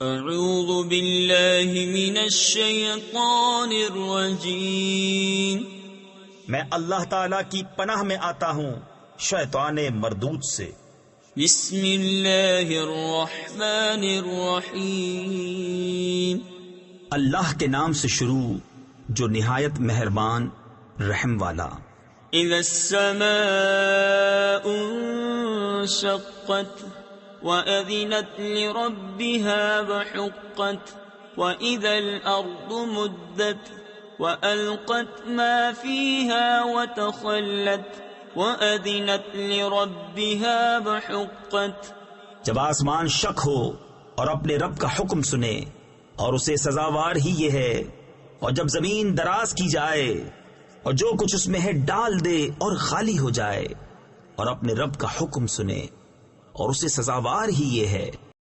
اعوذ باللہ من الشیطان الرجیم، میں اللہ تعالی کی پناہ میں آتا ہوں شیطان مردود سے۔ بسم اللہ الرحمن الرحیم، اللہ کے نام سے شروع جو نہایت مہربان رحم والا۔ اذا السماء انشقت وَأَذِنَتْ لِرَبِّهَا وَحُقَّتْ وَإِذَا الْأَرْضُ مُدَّتْ وَأَلْقَتْ مَا فِيهَا وَتَخَلَّتْ وَأَذِنَتْ لِرَبِّهَا وَحُقَّتْ۔ جب آسمان شق ہو اور اپنے رب کا حکم سنے اور اسے سزاوار ہی یہ ہے، اور جب زمین دراز کی جائے اور جو کچھ اس میں ہے ڈال دے اور خالی ہو جائے، اور اپنے رب کا حکم سنے اور اسے سزاوار ہی یہ ہے۔